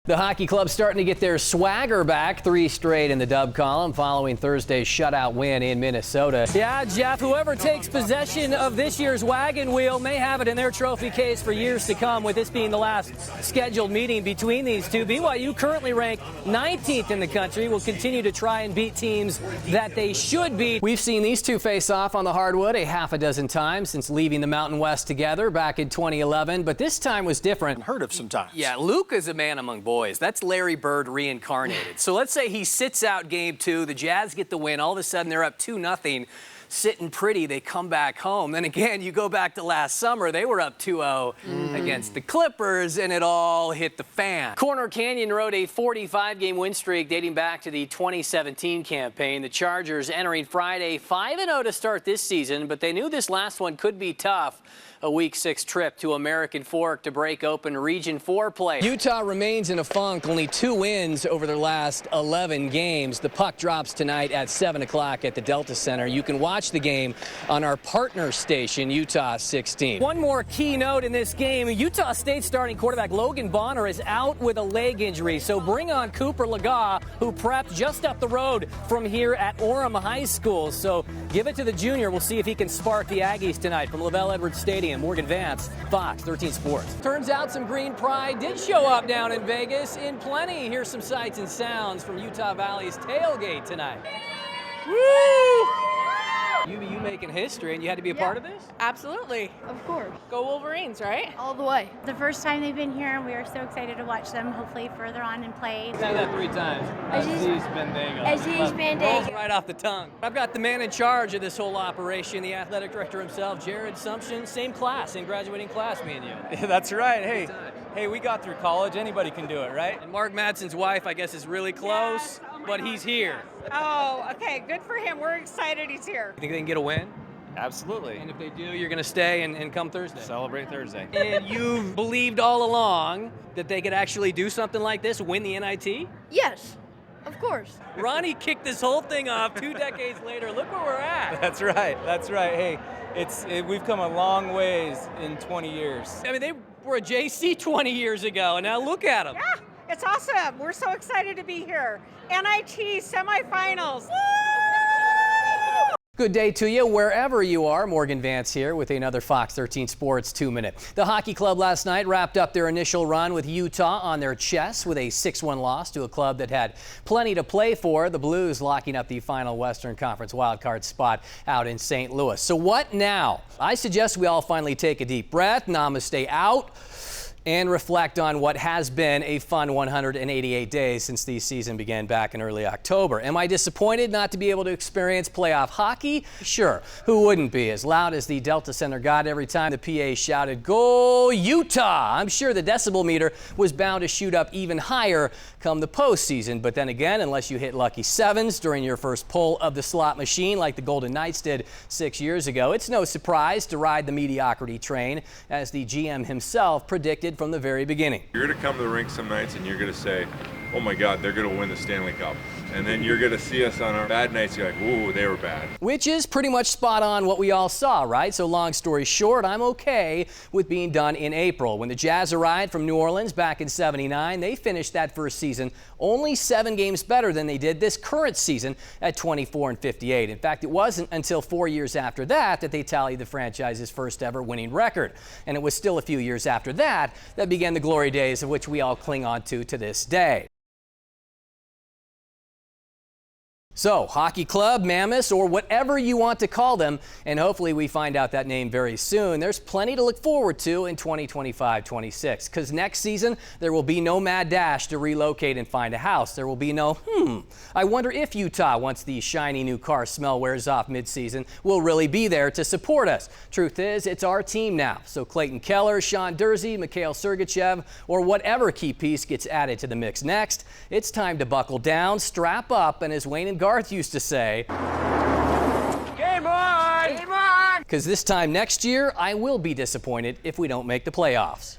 The hockey club starting to get their swagger back, 3 straight in the dub column following Thursday's shutout win in Minnesota. Yeah, Jeff, whoever takes possession of this year's wagon wheel may have it in their trophy case for years to come, with this being the last scheduled meeting between these two. BYU, currently ranked 19th in the country, will continue to try and beat teams that they should beat. We've seen these two face off on the hardwood a half a dozen times since leaving the Mountain West together back in 2011, but this time was different. Heard of sometimes. Yeah, Luke is a man among boys. That's Larry Bird reincarnated. So let's say he sits out game 2, the Jazz get the win, all of a sudden they're up 2-0, sitting pretty, they come back home. Then again, you go back to last summer, they were up 2-0 against the Clippers, and it all hit the fan. Corner Canyon rode a 45-game win streak dating back to the 2017 campaign. The Chargers entering Friday 5-0 to start this season, but they knew this last one could be tough. A Week 6 trip to American Fork to break open Region 4 play. Utah remains in a funk, only 2 wins over their last 11 games. The puck drops tonight at 7 o'clock at the Delta Center. You can watch the game on our partner station, Utah 16. One more key note in this game, Utah State starting quarterback Logan Bonner is out with a leg injury, so bring on Cooper Legas, who prepped just up the road from here at Orem High School. So give it to the junior. We'll see if he can spark the Aggies tonight from LaVell Edwards Stadium. Morgan Vance, Fox 13 Sports. Turns out some green pride did show up down in Vegas in plenty. Here's some sights and sounds from Utah Valley's tailgate tonight. Woo! You making history, and you had to be a part of this? Absolutely. Of course. Go Wolverines, right? All the way. The first time they've been here, and we are so excited to watch them hopefully further on and play. I've done that 3 times. Aziz Bandaga. Rolls right off the tongue. I've got the man in charge of this whole operation, the athletic director himself, Jared Sumption. Same class, same graduating class, me and you. Yeah, that's right. Hey, we got through college. Anybody can do it, right? And Mark Madsen's wife, I guess, is really close, but he's here. Oh, okay. Good for him. We're excited he's here. You think they can get a win? Absolutely. And if they do, you're going to stay and come Thursday? Celebrate Thursday. And you've believed all along that they could actually do something like this, win the NIT? Yes, of course. Ronnie kicked this whole thing off 2 decades later. Look where we're at. That's right. Hey, we've come a long ways in 20 years. I mean, they were a JC 20 years ago, and now look at them. Yeah, it's awesome. We're so excited to be here. NIT semifinals. Good day to you wherever you are. Morgan Vance here with another Fox 13 Sports 2-minute. The hockey club last night wrapped up their initial run with Utah on their chest with a 6-1 loss to a club that had plenty to play for. The Blues locking up the final Western Conference wildcard spot out in St. Louis. So what now? I suggest we all finally take a deep breath, namaste out, and reflect on what has been a fun 188 days since the season began back in early October. Am I disappointed not to be able to experience playoff hockey? Sure, who wouldn't be? As loud as the Delta Center got every time the PA shouted, "Go Utah!" I'm sure the decibel meter was bound to shoot up even higher come the postseason. But then again, unless you hit lucky 7s during your first pull of the slot machine like the Golden Knights did 6 years ago, it's no surprise to ride the mediocrity train, as the GM himself predicted from the very beginning. You're going to come to the rink some nights and you're going to say, oh my God, they're going to win the Stanley Cup. And then you're going to see us on our bad nights, you're like, ooh, they were bad. Which is pretty much spot on what we all saw, right? So long story short, I'm okay with being done in April. When the Jazz arrived from New Orleans back in '79, they finished that first season only 7 games better than they did this current season at 24-58. In fact, it wasn't until 4 years after that that they tallied the franchise's first ever winning record. And it was still a few years after that that began the glory days of which we all cling on to this day. So, hockey club, Mammoths, or whatever you want to call them, and hopefully we find out that name very soon. There's plenty to look forward to in 2025-26, because next season there will be no mad dash to relocate and find a house. There will be no, I wonder if Utah, once the shiny new car smell wears off midseason, will really be there to support us. Truth is, it's our team now. So Clayton Keller, Sean Dursey, Mikhail Sergachev, or whatever key piece gets added to the mix next, it's time to buckle down, strap up, and as Wayne and Garth used to say, game on! Game on! Because this time next year, I will be disappointed if we don't make the playoffs.